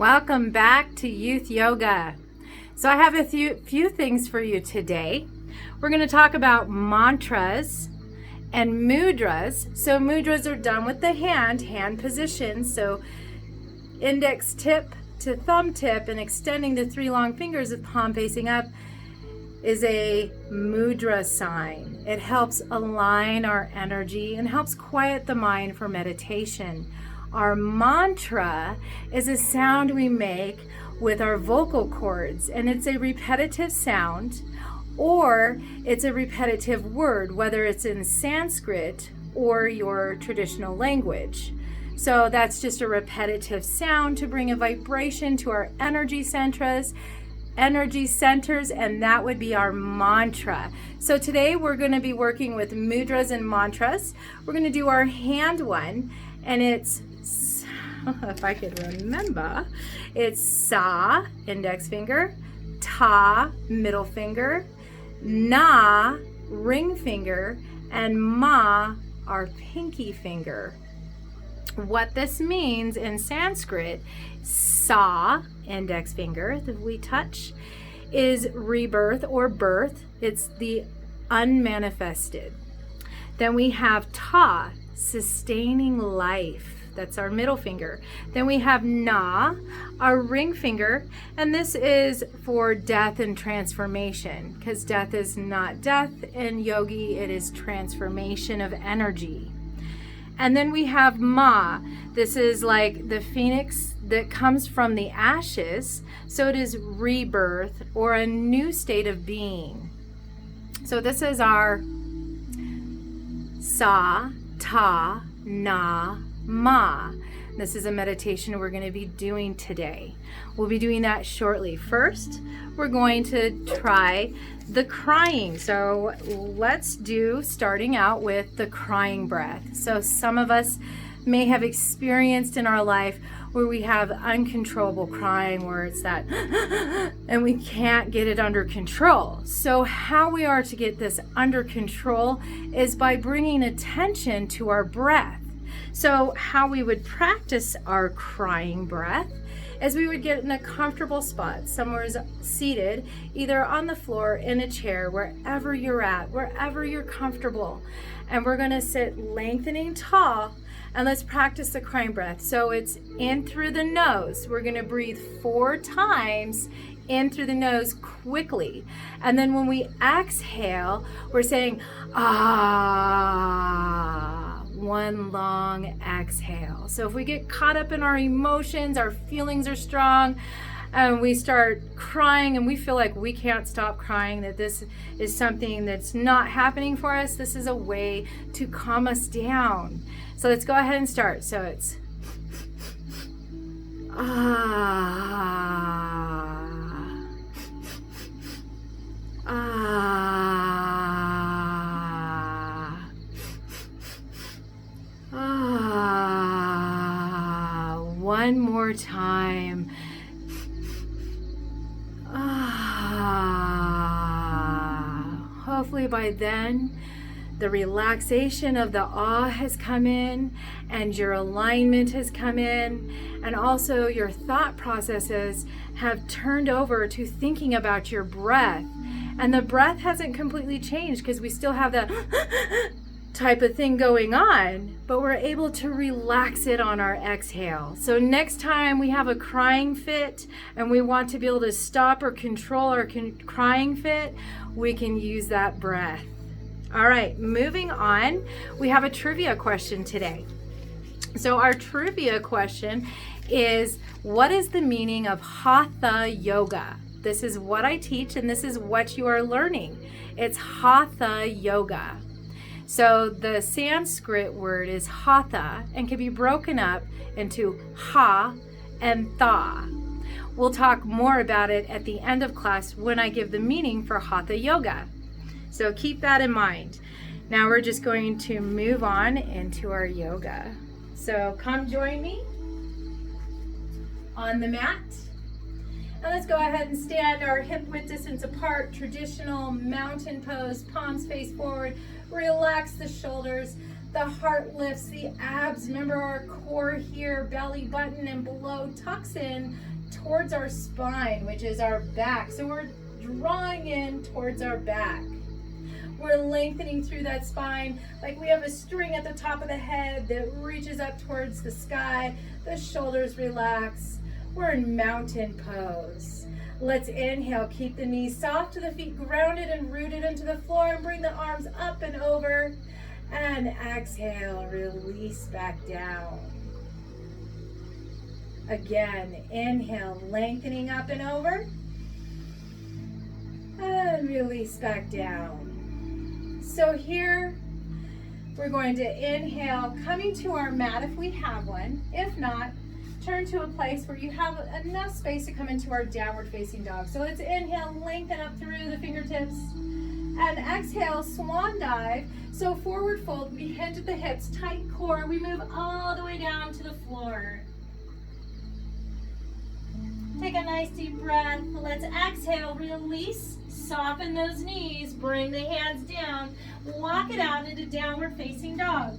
Welcome back to Youth Yoga. So I have a few things for you today. We're going to talk about mantras and mudras. So mudras are done with the hand position. So index tip to thumb tip and extending the three long fingers with palm facing up is a mudra sign. It helps align our energy and helps quiet the mind for meditation. Our mantra is a sound we make with our vocal cords, and it's a repetitive sound or it's a repetitive word, whether it's in Sanskrit or your traditional language. So that's just a repetitive sound to bring a vibration to our energy centers, and that would be our mantra. So today we're going to be working with mudras and mantras. We're going to do our hand one, and it's, if I could remember, it's Sa, index finger, Ta, middle finger, Na, ring finger, and Ma, our pinky finger. What this means in Sanskrit, Sa, index finger that we touch, is rebirth or birth. It's the unmanifested. Then we have Ta, sustaining life. That's our middle finger. Then we have Na, our ring finger, and this is for death and transformation, because death is not death. In yogi, it is transformation of energy. And then we have Ma. This is like the phoenix that comes from the ashes, so it is rebirth or a new state of being. So this is our Sa, Ta, Na, Ma. This is a meditation we're going to be doing today. We'll be doing that shortly. First, we're going to try the crying. So let's do, starting out with the crying breath. So some of us may have experienced in our life where we have uncontrollable crying, where it's that and we can't get it under control. So how we are to get this under control is by bringing attention to our breath. So how we would practice our crying breath is we would get in a comfortable spot, somewhere seated, either on the floor, in a chair, wherever you're at, wherever you're comfortable. And we're going to sit lengthening tall, and let's practice the crying breath. So it's in through the nose. We're going to breathe 4 times in through the nose quickly. And then when we exhale, we're saying, ah. One long exhale. So if we get caught up in our emotions, our feelings are strong, and we start crying and we feel like we can't stop crying, that this is something that's not happening for us, this is a way to calm us down. So let's go ahead and start. So it's one more time. Hopefully by then the relaxation of the has come in, and your alignment has come in, and also your thought processes have turned over to thinking about your breath. And the breath hasn't completely changed because we still have that type of thing going on, but we're able to relax it on our exhale. So next time we have a crying fit and we want to be able to stop or control our crying fit, we can use that breath. All right, moving on, we have a trivia question today. So our trivia question is, what is the meaning of Hatha Yoga? This is what I teach, and this is what you are learning. It's Hatha Yoga. So the Sanskrit word is hatha and can be broken up into ha and tha. We'll talk more about it at the end of class when I give the meaning for Hatha Yoga. So keep that in mind. Now we're just going to move on into our yoga. So come join me on the mat. And let's go ahead and stand our hip width distance apart, traditional mountain pose, palms face forward. Relax the shoulders, The heart lifts, the abs, remember our core here, belly button and below tucks in towards our spine, which is our back. So we're drawing in towards our back. We're lengthening through that spine like we have a string at the top of the head that reaches up towards the sky. The shoulders relax. We're in mountain pose. Let's inhale, keep the knees soft to the feet, grounded and rooted into the floor, and bring the arms up and over. And exhale, release back down. Again, inhale, lengthening up and over. And release back down. So here, we're going to inhale, coming to our mat if we have one. If not, turn to a place where you have enough space to come into our downward facing dog. So let's inhale, lengthen up through the fingertips. And exhale, swan dive. So forward fold, we hinge at the hips, tight core. We move all the way down to the floor. Take a nice deep breath. Let's exhale, release, soften those knees, bring the hands down, walk it out into downward facing dog.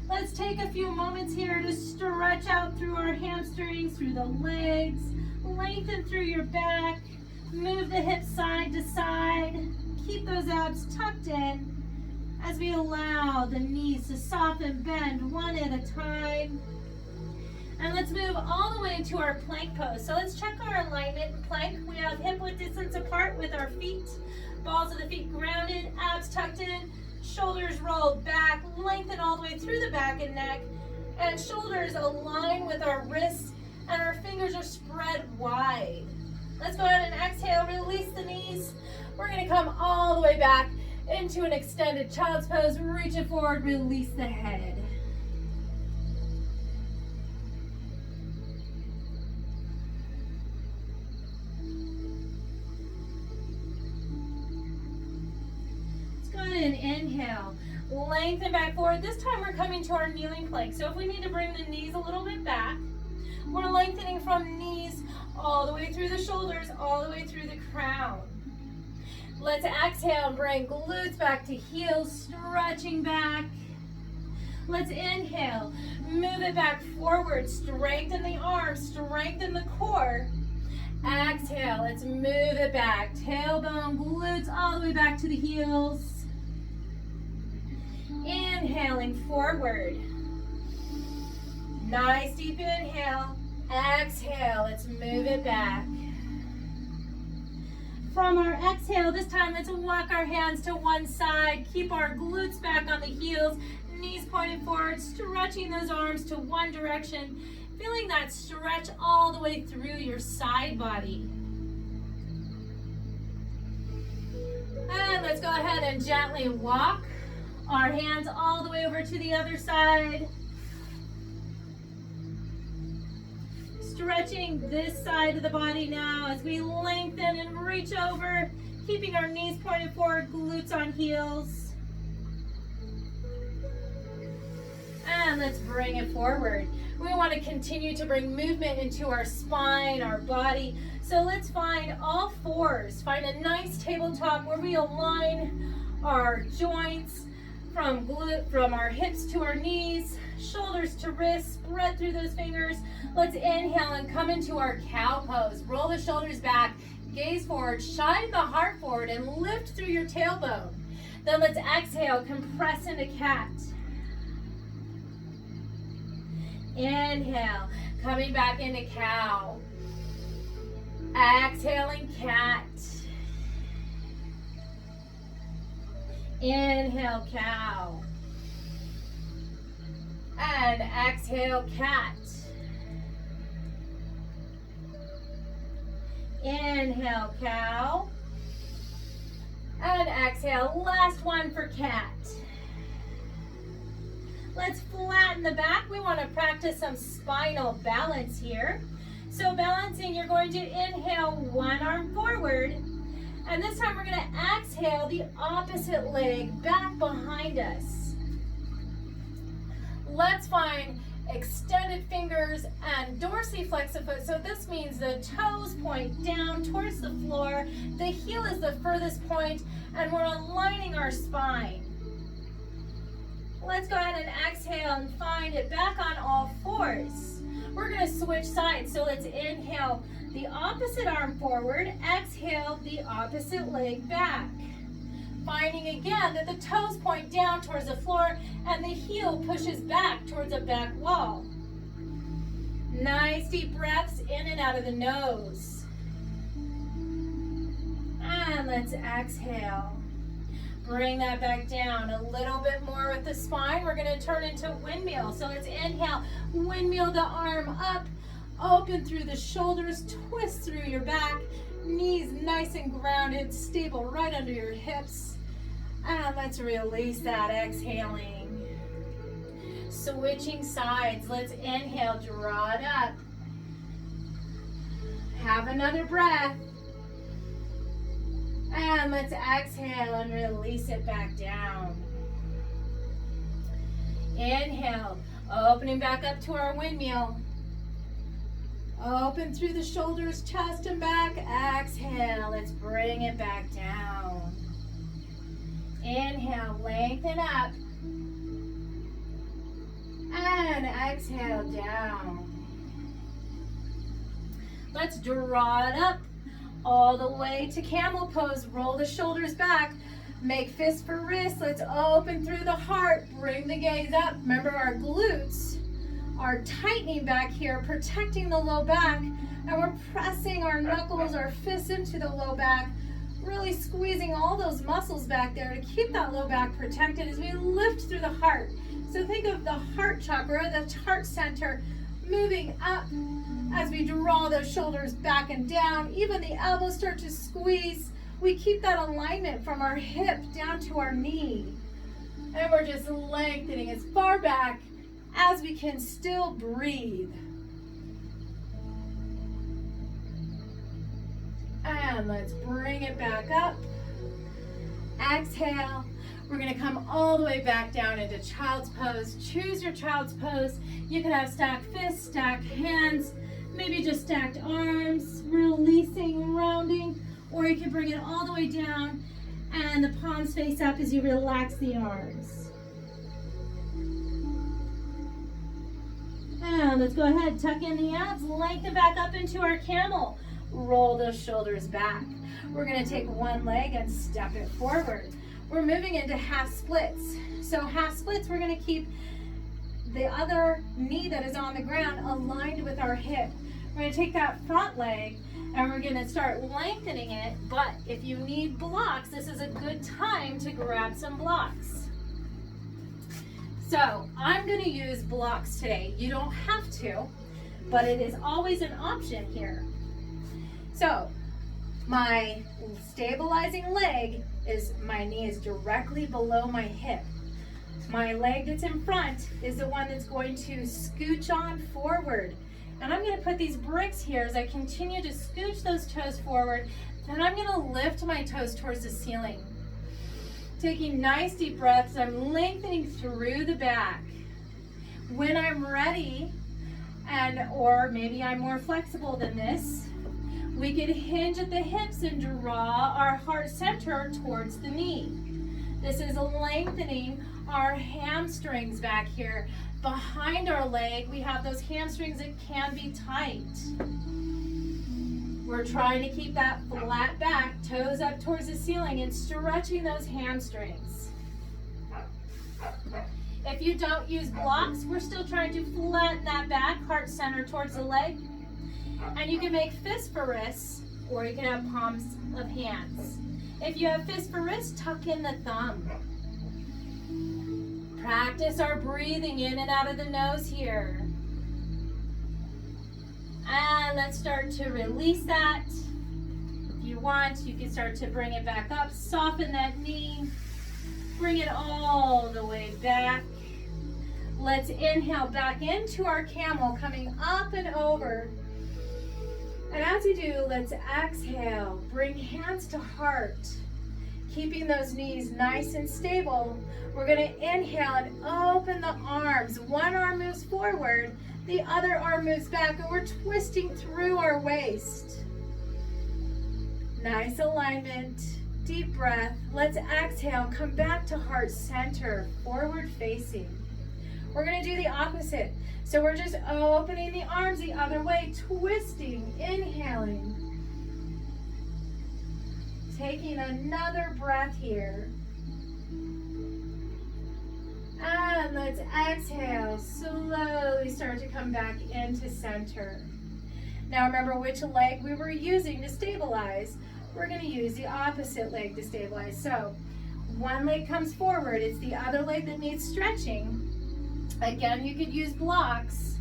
Let's take a few moments here to stretch out through our hamstrings, through the legs, lengthen through your back, move the hips side to side, keep those abs tucked in as we allow the knees to soften, bend one at a time. And let's move all the way into our plank pose. So let's check our alignment in plank. We have hip width distance apart with our feet, balls of the feet grounded, abs tucked in, shoulders rolled back, lengthen all the way through the back and neck, and shoulders align with our wrists, and our fingers are spread wide. Let's go ahead and exhale, release the knees. We're gonna come all the way back into an extended child's pose. Reach it forward, release the head. And inhale, lengthen back forward. This time we're coming to our kneeling plank. So if we need to bring the knees a little bit back, we're lengthening from knees all the way through the shoulders, all the way through the crown. Let's exhale and bring glutes back to heels, stretching back. Let's inhale, move it back forward, strengthen the arms, strengthen the core. Exhale, let's move it back, tailbone, glutes all the way back to the heels. Inhaling forward. Nice deep inhale. Exhale, let's move it back. From our exhale, this time let's walk our hands to one side. Keep our glutes back on the heels, knees pointed forward, stretching those arms to one direction. Feeling that stretch all the way through your side body. And let's go ahead and gently walk our hands all the way over to the other side. Stretching this side of the body now as we lengthen and reach over, keeping our knees pointed forward, glutes on heels. And let's bring it forward. We want to continue to bring movement into our spine, our body. So let's find all fours. Find a nice tabletop where we align our joints from our hips to our knees, shoulders to wrists, spread through those fingers. Let's inhale and come into our cow pose. Roll the shoulders back, gaze forward, shine the heart forward, and lift through your tailbone. Then let's exhale, compress into cat. Inhale, coming back into cow. Exhaling cat. Inhale, cow. And exhale, cat. Inhale, cow. And exhale, last one for cat. Let's flatten the back. We want to practice some spinal balance here. So balancing, you're going to inhale one arm forward. And this time we're going to exhale the opposite leg back behind us. Let's find extended fingers and dorsiflex the foot. So this means the toes point down towards the floor. The heel is the furthest point, and we're aligning our spine. Let's go ahead and exhale and find it back on all fours. We're going to switch sides. So let's inhale the opposite arm forward. Exhale the opposite leg back. Finding again that the toes point down towards the floor and the heel pushes back towards the back wall. Nice deep breaths in and out of the nose. And let's exhale. Bring that back down a little bit more with the spine. We're going to turn into windmill. So let's inhale, windmill the arm up, open through the shoulders, twist through your back, knees nice and grounded, stable right under your hips. And let's release that, exhaling. Switching sides. Let's inhale, draw it up. Have another breath. And let's exhale and release it back down. Inhale, opening back up to our windmill. Open through the shoulders, chest and back. Exhale, let's bring it back down. Inhale, lengthen up. And exhale, down. Let's draw it up. All the way to camel pose. Roll the shoulders back. Make fist for wrist. Let's open through the heart. Bring the gaze up. Remember, our glutes are tightening back here, protecting the low back. And we're pressing our knuckles, our fists into the low back, really squeezing all those muscles back there to keep that low back protected as we lift through the heart. So think of the heart chakra, the heart center, moving up as we draw those shoulders back and down. Even the elbows start to squeeze. We keep that alignment from our hip down to our knee. And we're just lengthening as far back as we can, still breathe. And let's bring it back up. Exhale. We're going to come all the way back down into child's pose. Choose your child's pose. You can have stacked fists, stacked hands, maybe just stacked arms, releasing, rounding, or you can bring it all the way down and the palms face up as you relax the arms. And let's go ahead, tuck in the abs, lengthen back up into our camel. Roll those shoulders back. We're going to take one leg and step it forward. We're moving into half splits. So half splits, we're going to keep the other knee that is on the ground aligned with our hip. We're going to take that front leg and we're going to start lengthening it. But if you need blocks, this is a good time to grab some blocks. So I'm going to use blocks today. You don't have to, but it is always an option here. So my stabilizing leg is, my knee is directly below my hip. My leg that's in front is the one that's going to scooch on forward. And I'm going to put these bricks here as I continue to scooch those toes forward. Then I'm going to lift my toes towards the ceiling. Taking nice deep breaths, I'm lengthening through the back. When I'm ready, or maybe I'm more flexible than this, we can hinge at the hips and draw our heart center towards the knee. This is lengthening our hamstrings back here. Behind our leg, we have those hamstrings that can be tight. We're trying to keep that flat back, toes up towards the ceiling, and stretching those hamstrings. If you don't use blocks, we're still trying to flatten that back, heart center towards the leg. And you can make fists for wrists, or you can have palms of hands. If you have fists for wrists, tuck in the thumb. Practice our breathing in and out of the nose here. And let's start to release that. If you want, you can start to bring it back up. Soften that knee. Bring it all the way back. Let's inhale back into our camel, coming up and over. And as you do, let's exhale. Bring hands to heart. Keeping those knees nice and stable. We're going to inhale and open the arms. One arm moves forward, the other arm moves back, and we're twisting through our waist. Nice alignment. Deep breath. Let's exhale. Come back to heart center, forward facing. We're going to do the opposite. So we're just opening the arms the other way, twisting, inhaling. Taking another breath here. And let's exhale. Slowly start to come back into center. Now remember which leg we were using to stabilize. We're going to use the opposite leg to stabilize. So one leg comes forward. It's the other leg that needs stretching. Again, you could use blocks.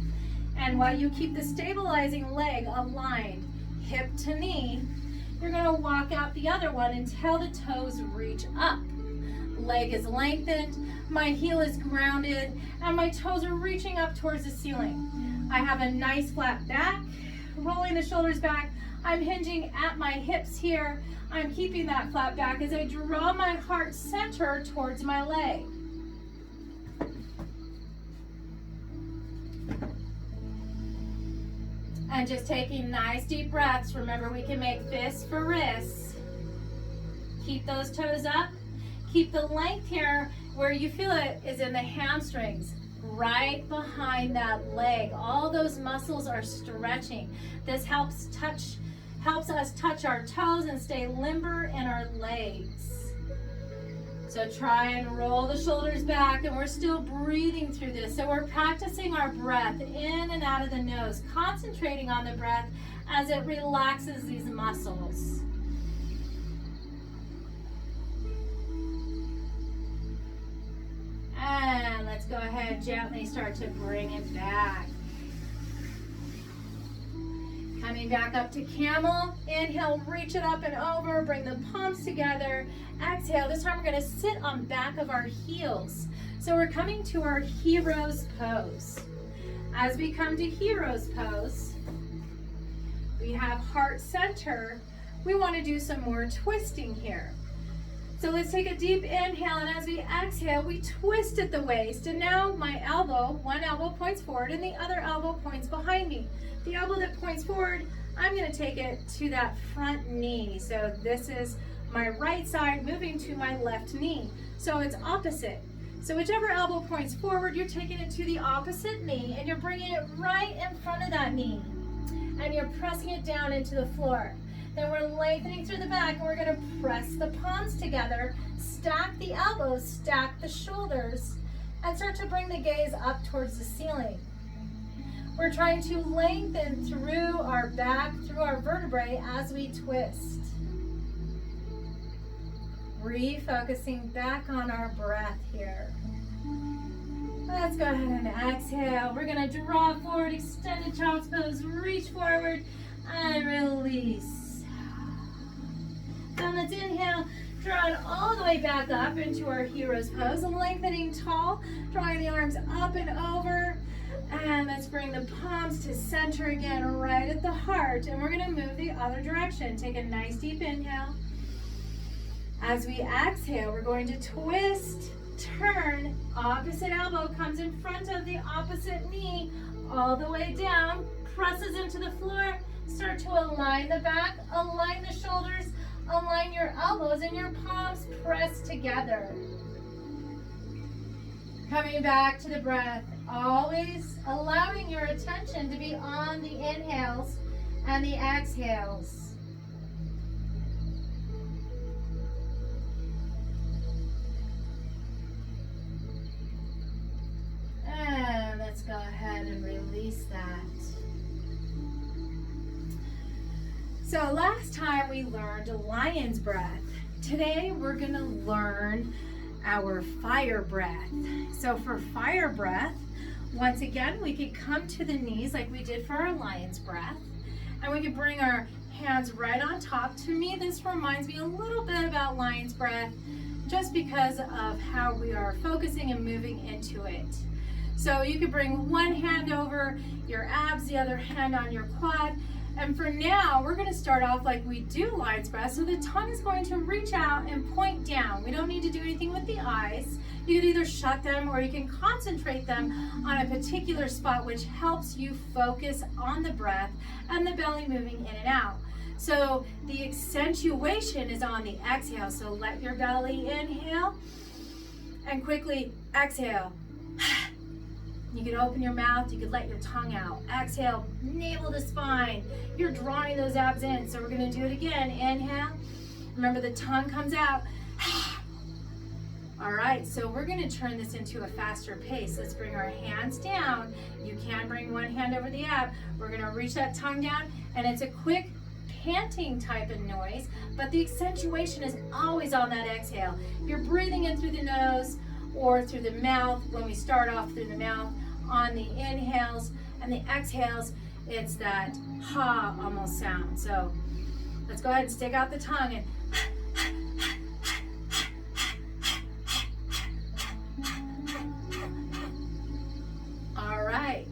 And while you keep the stabilizing leg aligned, hip to knee, you're going to walk out the other one until the toes reach up. Leg is lengthened, my heel is grounded, and my toes are reaching up towards the ceiling. I have a nice flat back, rolling the shoulders back. I'm hinging at my hips here. I'm keeping that flat back as I draw my heart center towards my leg. And just taking nice deep breaths. Remember, we can make fists for wrists. Keep those toes up. Keep the length here where you feel it is in the hamstrings, right behind that leg. All those muscles are stretching. This helps us touch our toes and stay limber in our legs. So try and roll the shoulders back, and we're still breathing through this. So we're practicing our breath in and out of the nose, concentrating on the breath as it relaxes these muscles. And let's go ahead and gently start to bring it back. Coming back up to camel. Inhale, reach it up and over. Bring the palms together. Exhale. This time we're going to sit on back of our heels. So we're coming to our hero's pose. As we come to hero's pose, we have heart center. We want to do some more twisting here. So let's take a deep inhale, and as we exhale, we twist at the waist. And now my elbow, one elbow points forward and the other elbow points behind me. The elbow that points forward, I'm going to take it to that front knee. So this is my right side moving to my left knee. So it's opposite. So whichever elbow points forward, you're taking it to the opposite knee, and you're bringing it right in front of that knee. And you're pressing it down into the floor. Then we're lengthening through the back, and we're going to press the palms together, stack the elbows, stack the shoulders, and start to bring the gaze up towards the ceiling. We're trying to lengthen through our back, through our vertebrae as we twist. Refocusing back on our breath here. Let's go ahead and exhale. We're going to draw forward, extended child's pose, reach forward, and release. Then let's inhale, draw it all the way back up into our hero's pose, and lengthening tall, drawing the arms up and over. And let's bring the palms to center again, right at the heart. And we're going to move the other direction. Take a nice deep inhale. As we exhale, we're going to twist, turn, opposite elbow comes in front of the opposite knee, all the way down, presses into the floor. Start to align the back, align the shoulders, align your elbows, and your palms press together. Coming back to the breath, always allowing your attention to be on the inhales and the exhales. And let's go ahead and release that. So last time we learned a lion's breath. Today we're going to learn our fire breath. So for fire breath, once again, we could come to the knees like we did for our lion's breath. And we could bring our hands right on top. To me, this reminds me a little bit about lion's breath just because of how we are focusing and moving into it. So you could bring one hand over your abs, the other hand on your quad. And for now, we're going to start off like we do lion's breath. So the tongue is going to reach out and point down. We don't need to do anything with the eyes. You can either shut them or you can concentrate them on a particular spot, which helps you focus on the breath and the belly moving in and out. So the accentuation is on the exhale. So let your belly inhale and quickly exhale. You can open your mouth, you could let your tongue out. Exhale, navel to spine. You're drawing those abs in. So we're gonna do it again. Inhale. Remember the tongue comes out. All right, so we're gonna turn this into a faster pace. Let's bring our hands down. You can bring one hand over the ab. We're gonna reach that tongue down, and it's a quick panting type of noise, but the accentuation is always on that exhale. You're breathing in through the nose or through the mouth. When we start off through the mouth, on the inhales and the exhales, it's that ha almost sound. So let's go ahead and stick out the tongue and all right.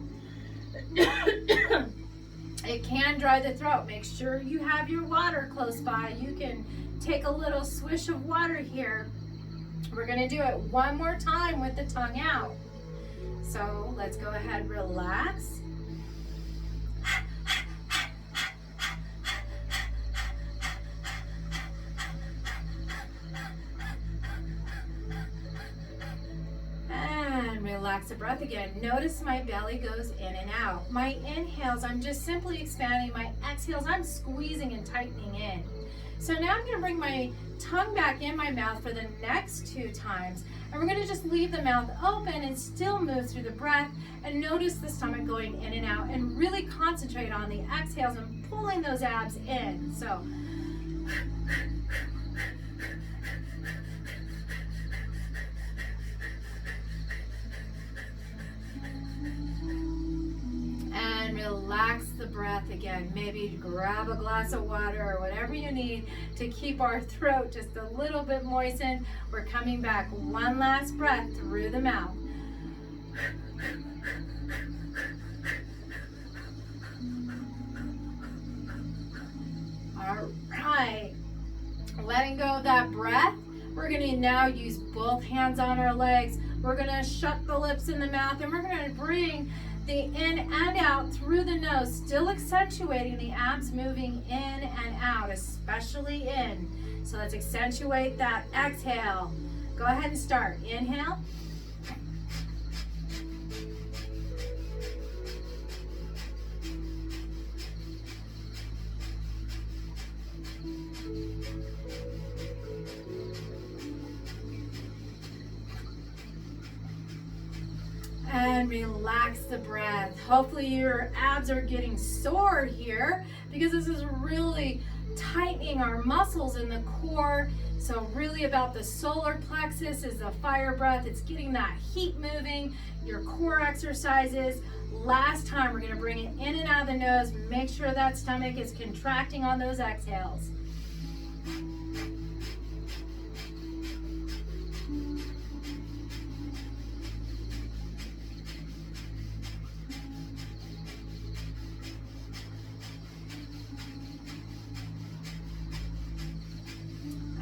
It can dry the throat. Make sure you have your water close by. You can take a little swish of water here. We're gonna do it one more time with the tongue out. So let's go ahead, relax. And relax the breath again. Notice my belly goes in and out. My inhales, I'm just simply expanding. My exhales, I'm squeezing and tightening in. So now I'm gonna bring my tongue back in my mouth for the next 2 times. And we're gonna just leave the mouth open and still move through the breath, and notice the stomach going in and out, and really concentrate on the exhales and pulling those abs in. So and relax the breath again. Maybe grab a glass of water or whatever you need to keep our throat just a little bit moistened. We're coming back. One last breath through the mouth. All right. Letting go of that breath. We're going to now use both hands on our legs. We're going to shut the lips in the mouth, and we're going to bring the in and out through the nose, still accentuating the abs moving in and out, especially in. So let's accentuate that exhale. Go ahead and start. Inhale. And relax the breath. Hopefully your abs are getting sore here, because this is really tightening our muscles in the core. So really about the solar plexus is the fire breath. It's getting that heat moving, your core exercises. Last time, we're gonna bring it in and out of the nose. Make sure that stomach is contracting on those exhales.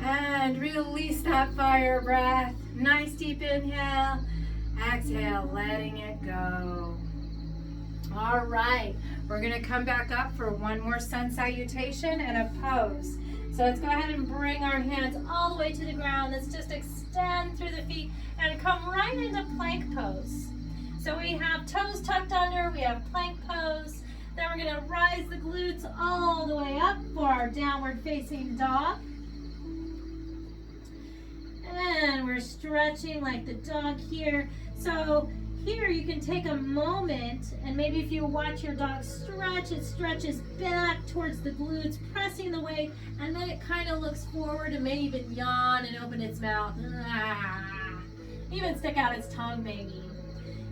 And release that fire breath. Nice deep inhale. Exhale, letting it go. All right, we're gonna come back up for one more sun salutation and a pose. So let's go ahead and bring our hands all the way to the ground. Let's just extend through the feet and come right into plank pose. So we have toes tucked under, we have plank pose. Then we're gonna rise the glutes all the way up for our downward facing dog. And we're stretching like the dog here. So here you can take a moment, and maybe if you watch your dog stretch, it stretches back towards the glutes, pressing the weight, and then it kind of looks forward and may even yawn and open its mouth. Even stick out its tongue maybe.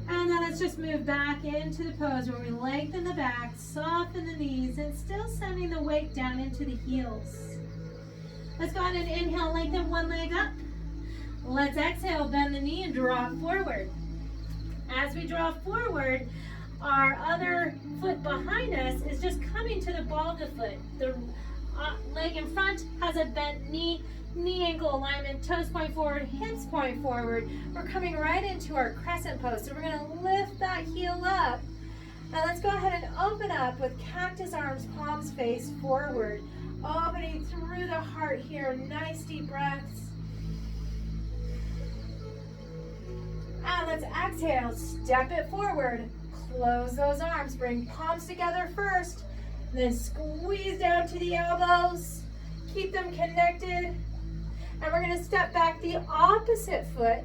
And then let's just move back into the pose where we lengthen the back, soften the knees, and still sending the weight down into the heels. Let's go ahead and inhale, lengthen one leg up. Let's exhale, bend the knee and draw it forward. As we draw forward, our other foot behind us is just coming to the ball of the foot. The leg in front has a bent knee, knee ankle alignment, toes point forward, hips point forward. We're coming right into our crescent pose. So we're gonna lift that heel up. Now let's go ahead and open up with cactus arms, palms face forward. Opening through the heart here. Nice deep breaths. And let's exhale. Step it forward. Close those arms. Bring palms together first. Then squeeze down to the elbows. Keep them connected. And we're going to step back the opposite foot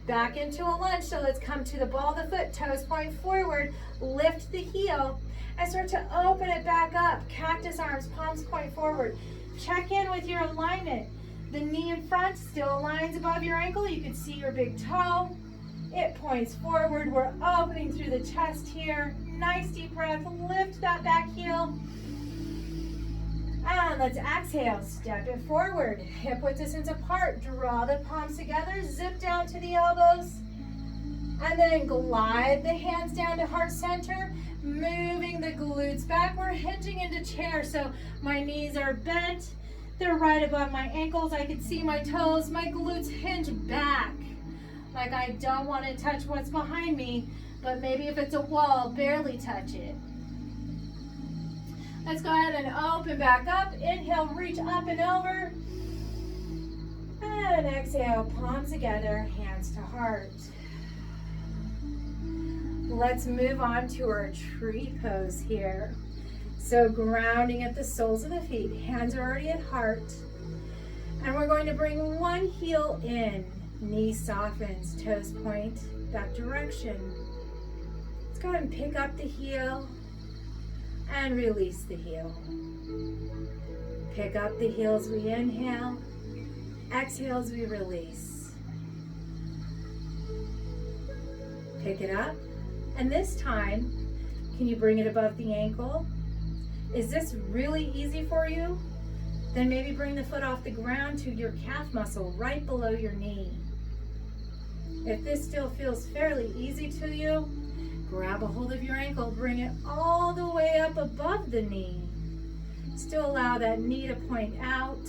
back into a lunge. So let's come to the ball of the foot, toes point forward, lift the heel, and start to open it back up. Cactus arms, palms point forward. Check in with your alignment. The knee in front still aligns above your ankle. You can see your big toe. It points forward. We're opening through the chest here. Nice deep breath. Lift that back heel. And let's exhale. Step it forward. Hip width distance apart. Draw the palms together. Zip down to the elbows. And then glide the hands down to heart center. Moving the glutes back. We're hinging into chair. So my knees are bent. They're right above my ankles. I can see my toes. My glutes hinge back. Like I don't want to touch what's behind me. But maybe if it's a wall, barely touch it. Let's go ahead and open back up. Inhale, reach up and over. And exhale, palms together, hands to heart. Let's move on to our tree pose here. So grounding at the soles of the feet. Hands are already at heart. And we're going to bring one heel in. Knee softens, toes point that direction. Let's go ahead and pick up the heel. And release the heel. Pick up the heel as we inhale. Exhale as we release. Pick it up. And this time, can you bring it above the ankle? Is this really easy for you? Then maybe bring the foot off the ground to your calf muscle right below your knee. If this still feels fairly easy to you, grab a hold of your ankle, bring it all the way up above the knee. Still allow that knee to point out.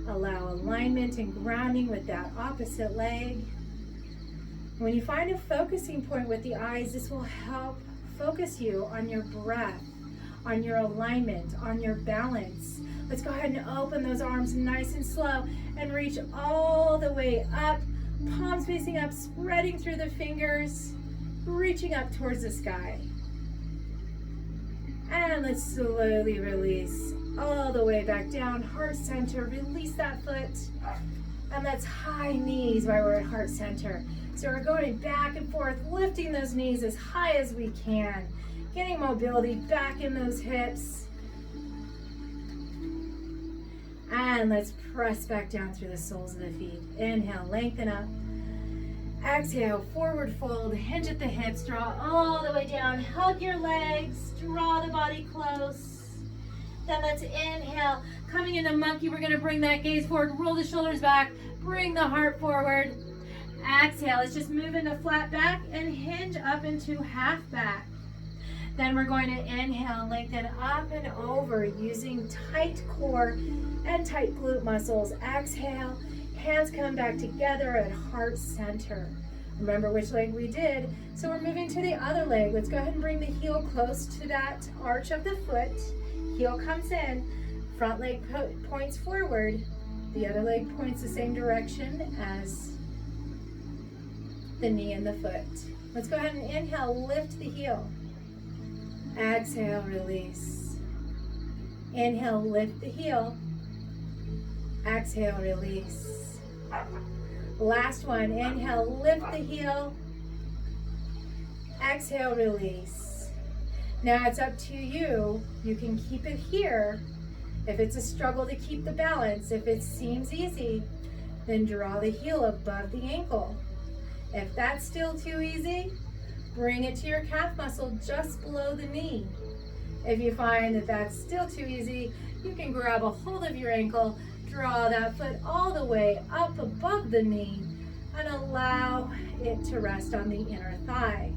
Allow alignment and grounding with that opposite leg. When you find a focusing point with the eyes, this will help focus you on your breath, on your alignment, on your balance. Let's go ahead and open those arms nice and slow and reach all the way up. Palms facing up, spreading through the fingers. Reaching up towards the sky. And let's slowly release all the way back down. Heart center, release that foot. And let's high knees while we're at heart center. So we're going back and forth, lifting those knees as high as we can. Getting mobility back in those hips. And let's press back down through the soles of the feet. Inhale, lengthen up. Exhale, forward fold, hinge at the hips, draw all the way down, hug your legs, draw the body close. Then let's inhale, coming into monkey, we're gonna bring that gaze forward, roll the shoulders back, bring the heart forward. Exhale, let's just move into flat back and hinge up into half back. Then we're going to inhale, lengthen up and over using tight core and tight glute muscles. Exhale. Hands come back together at heart center. Remember which leg we did. So we're moving to the other leg. Let's go ahead and bring the heel close to that arch of the foot. Heel comes in. Front leg points forward. The other leg points the same direction as the knee and the foot. Let's go ahead and inhale, lift the heel. Exhale, release. Inhale, lift the heel. Exhale, release. Last one, inhale, lift the heel. Exhale, release. Now it's up to you. You can keep it here. If it's a struggle to keep the balance, if it seems easy, then draw the heel above the ankle. If that's still too easy, bring it to your calf muscle just below the knee. If you find that that's still too easy, you can grab a hold of your ankle, draw that foot all the way up above the knee, and allow it to rest on the inner thigh.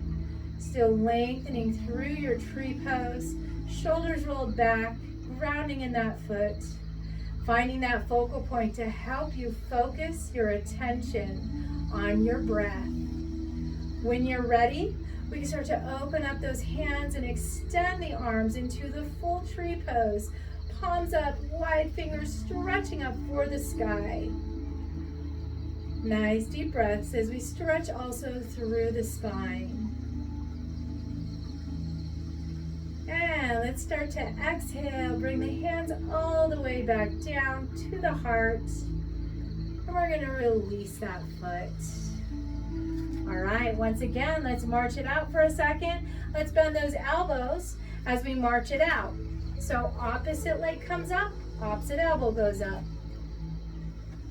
Still lengthening through your tree pose, shoulders rolled back, grounding in that foot, finding that focal point to help you focus your attention on your breath. When you're ready, We can start to open up those hands and extend the arms into the full tree pose. Palms up, wide fingers stretching up for the sky. Nice deep breaths as we stretch also through the spine. And let's start to exhale. Bring the hands all the way back down to the heart. And we're going to release that foot. All right, once again, let's march it out for a second. Let's bend those elbows as we march it out. So opposite leg comes up, opposite elbow goes up.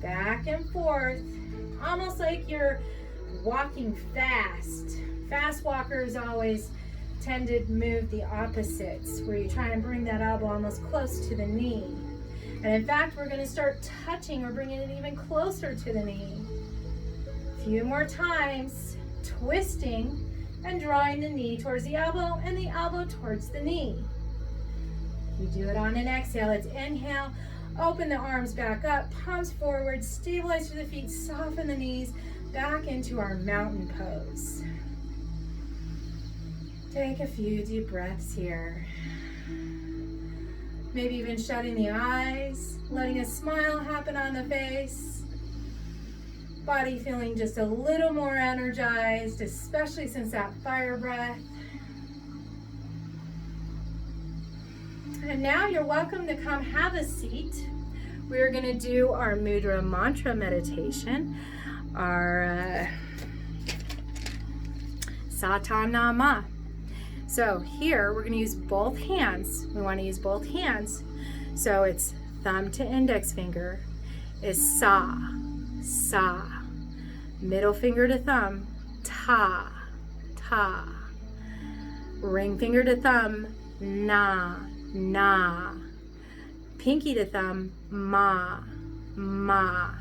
Back and forth, almost like you're walking fast. Fast walkers always tend to move the opposites, where you try and bring that elbow almost close to the knee. And in fact, we're going to start touching or bringing it even closer to the knee. A few more times, twisting and drawing the knee towards the elbow and the elbow towards the knee. We do it on an exhale. Let's inhale, open the arms back up, palms forward, stabilize through the feet, soften the knees, back into our mountain pose. Take a few deep breaths here. Maybe even shutting the eyes, letting a smile happen on the face. Body feeling just a little more energized, especially since that fire breath. And now you're welcome to come have a seat. We're going to do our Mudra mantra meditation, our Satanama. So here we're going to use both hands. We want to use both hands. So it's thumb to index finger is sa, sa. Middle finger to thumb, ta, ta. Ring finger to thumb, na, na. Pinky to thumb, ma, ma.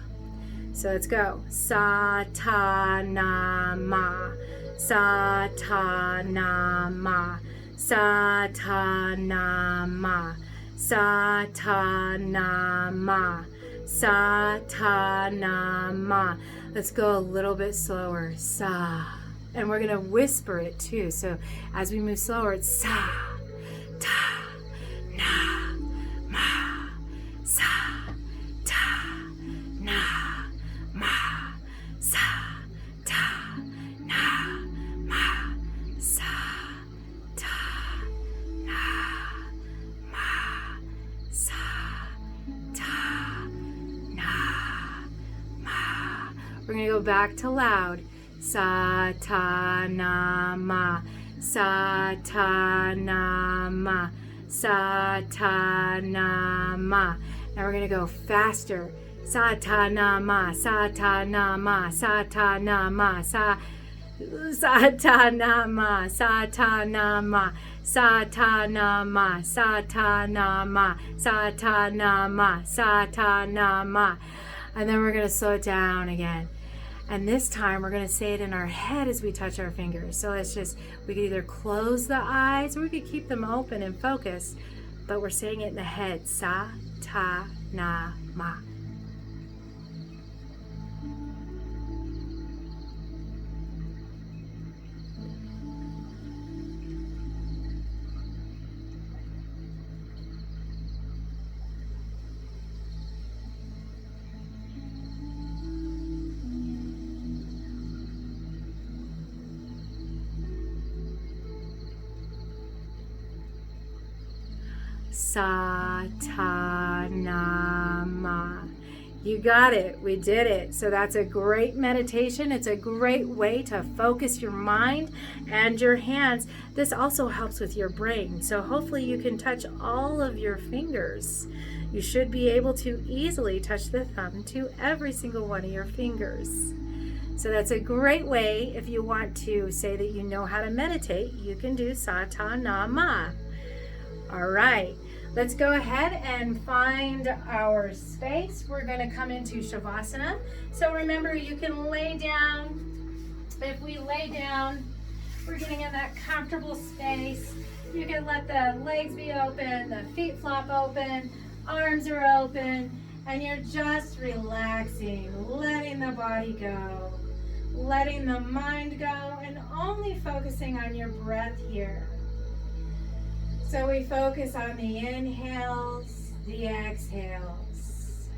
So let's go. Sa, ta, na, ma. Sa, ta, na, ma. Sa, ta, na, ma. Sa, ta, na, ma. Sa, ta, na, ma. Let's go a little bit slower. Sa. And we're going to whisper it too. So as we move slower, it's sa, ta, na, ma. Sa, ta, na, ma. Sa, ta, na, ma. Sa, ta, na, ma. Sa, ta, na, ma. We're going to go back to loud. Sa, ta, na, ma. Sa, ta, na, ma. Sa, ta, na, ma. Now we're going to go faster. Sa, ta, na, ma. Sa, ta, na, ma. Sa, ta, na, ma. Sa, ta, na, ma. Sa, ta, na, ma. Sa, ta, na, ma. Sa, ta, na, ma. Sa, ta, na, ma. Sa, ta, na, ma. And then we're going to slow it down again. And this time we're going to say it in our head as we touch our fingers. So we could either close the eyes or we could keep them open and focused, but we're saying it in the head. Sa, ta, na, ma. Sa, ta, na, ma. You got it. We did it. So that's a great meditation. It's a great way to focus your mind and your hands. This also helps with your brain. So hopefully you can touch all of your fingers. You should be able to easily touch the thumb to every single one of your fingers. So that's a great way. If you want to say that you know how to meditate, you can do Sa, ta, na, ma. All right. Let's go ahead and find our space. We're going to come into Savasana. So remember, you can lay down. If we lay down, we're getting in that comfortable space. You can let the legs be open, the feet flop open, arms are open, and you're just relaxing, letting the body go. letting the mind go and only focusing on your breath here. So we focus on the inhales, the exhales.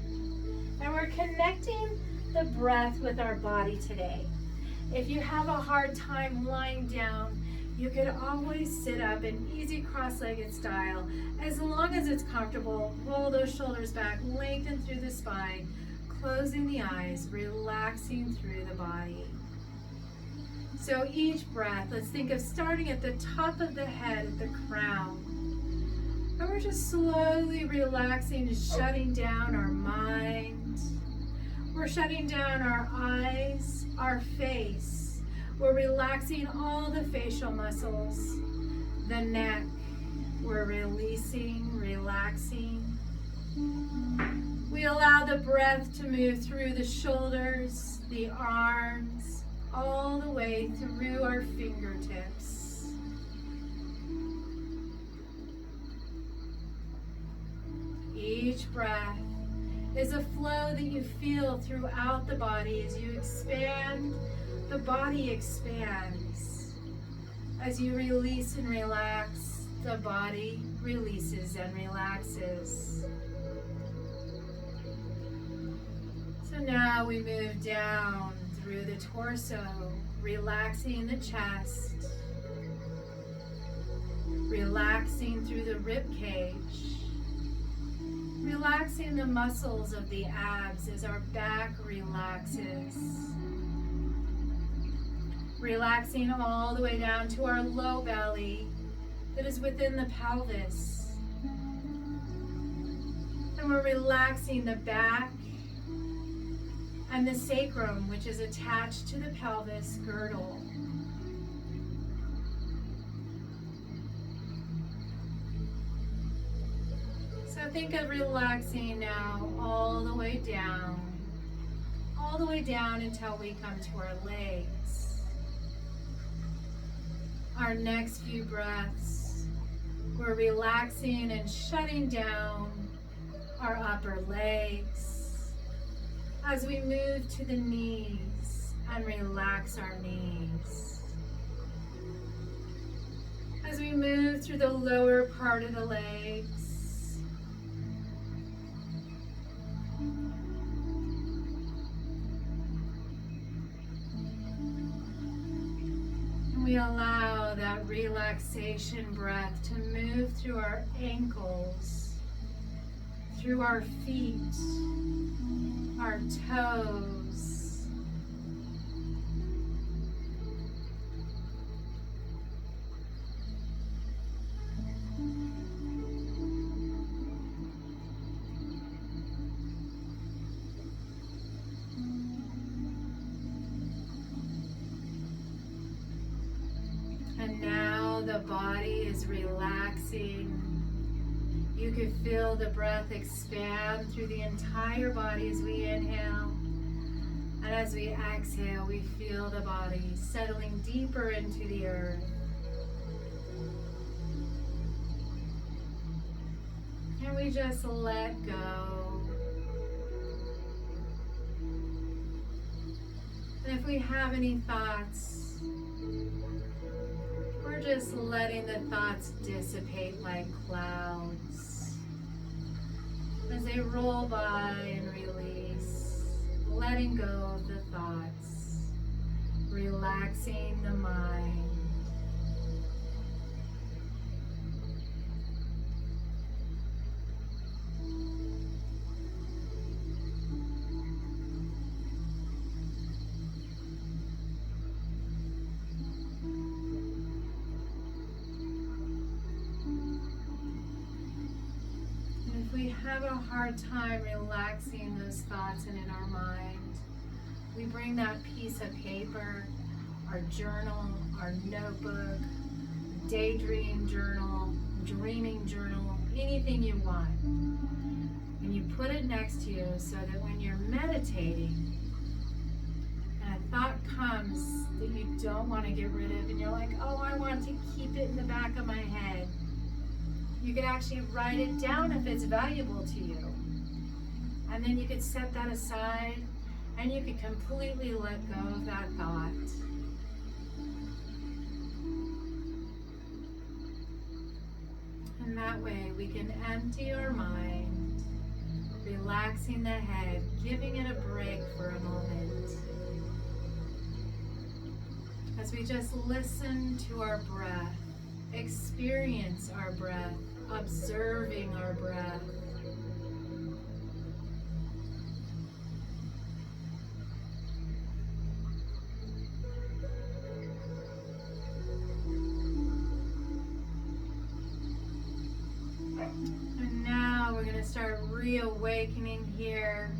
And we're connecting the breath with our body today. If you have a hard time lying down, you could always sit up in easy cross-legged style. As long as it's comfortable, roll those shoulders back, lengthen through the spine, closing the eyes, relaxing through the body. So each breath, let's think of starting at the top of the head, at the crown. And we're just slowly relaxing and shutting down our mind. We're shutting down our eyes, our face. We're relaxing all the facial muscles, the neck. We're releasing, relaxing. We allow the breath to move through the shoulders, the arms, all the way through our fingertips. Each breath is a flow that you feel throughout the body. As you expand, the body expands. As you release and relax, the body releases and relaxes. So now we move down through the torso, relaxing the chest, relaxing through the rib cage, relaxing the muscles of the abs as our back relaxes, relaxing all the way down to our low belly that is within the pelvis. And we're relaxing the back and the sacrum, which is attached to the pelvis girdle. So think of relaxing now all the way down until we come to our legs. Our next few breaths, we're relaxing and shutting down our upper legs as we move to the knees and relax our knees. As we move through the lower part of the legs, and we allow that relaxation breath to move through our ankles, through our feet, our toes. And now the body is relaxing. You can feel the breath expand through the entire body as we inhale. And as we exhale, we feel the body settling deeper into the earth. And we just let go. And if we have any thoughts, we're just letting the thoughts dissipate like clouds as they roll by and release, letting go of the thoughts, relaxing the mind. Have a hard time relaxing those thoughts and in our mind, we bring that piece of paper, our journal, our notebook, daydream journal, dreaming journal, anything you want, and you put it next to you so that when you're meditating and a thought comes that you don't want to get rid of and you're like, oh, I want to keep it in the back of my head, you could actually write it down if it's valuable to you. And then you could set that aside And you can completely let go of that thought. And that way we can empty our mind, relaxing the head, giving it a break for a moment. As we just listen to our breath, experience our breath, observing our breath. And now we're going to start reawakening here.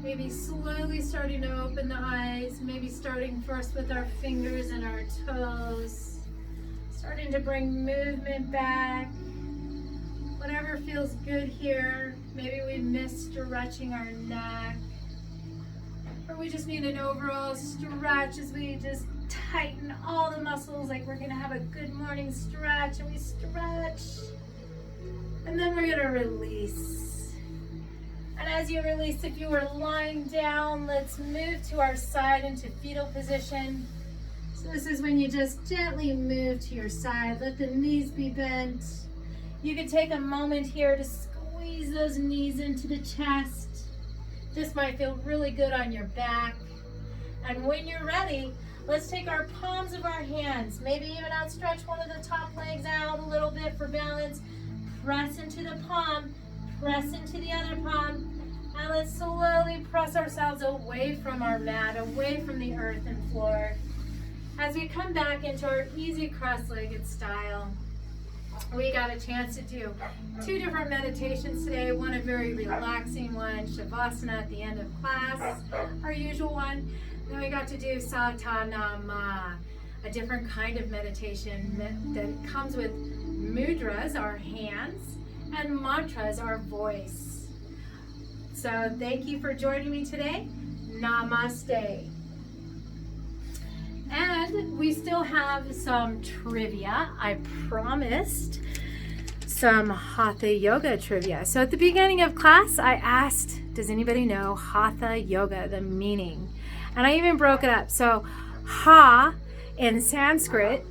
Maybe slowly starting to open the eyes, maybe starting first with our fingers and our toes. Starting to bring movement back. Whatever feels good here. Maybe we miss stretching our neck. Or we just need an overall stretch as we just tighten all the muscles, like we're going to have a good morning stretch, and we stretch. And then we're going to release. And as you release, if you were lying down, let's move to our side into fetal position. So this is when you just gently move to your side. Let the knees be bent. You can take a moment here to squeeze those knees into the chest. This might feel really good on your back. And when you're ready, let's take our palms of our hands, maybe even outstretch one of the top legs out a little bit for balance. Press into the palm, press into the other palm, and let's slowly press ourselves away from our mat, away from the earth and floor. As we come back into our easy cross-legged style, we got a chance to do 2 different meditations today. One a very relaxing one, Savasana at the end of class, our usual one. Then we got to do Satanama, a different kind of meditation that comes with mudras, our hands, and mantras, our voice. So thank you for joining me today. Namaste. And we still have some trivia. I promised some Hatha Yoga trivia. So at the beginning of class, I asked, does anybody know Hatha Yoga, the meaning? And I even broke it up. So Ha in Sanskrit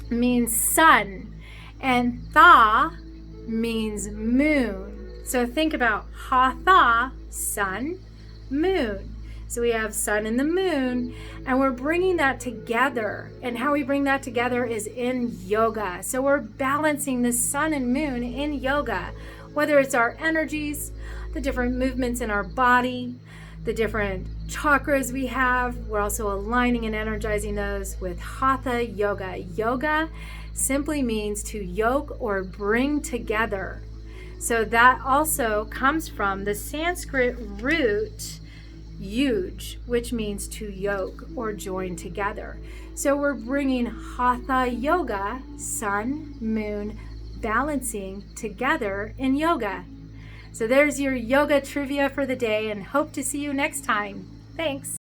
means sun, and Tha means moon. So think about Hatha, sun, moon. So we have sun and the moon, and we're bringing that together. And how we bring that together is in yoga. So we're balancing the sun and moon in yoga, whether it's our energies, the different movements in our body, the different chakras we have. We're also aligning and energizing those with Hatha Yoga. Yoga simply means to yoke or bring together. So that also comes from the Sanskrit root yuj, which means to yoke or join together. So we're bringing Hatha Yoga, sun, moon, balancing together in yoga. So there's your yoga trivia for the day, and hope to see you next time. Thanks.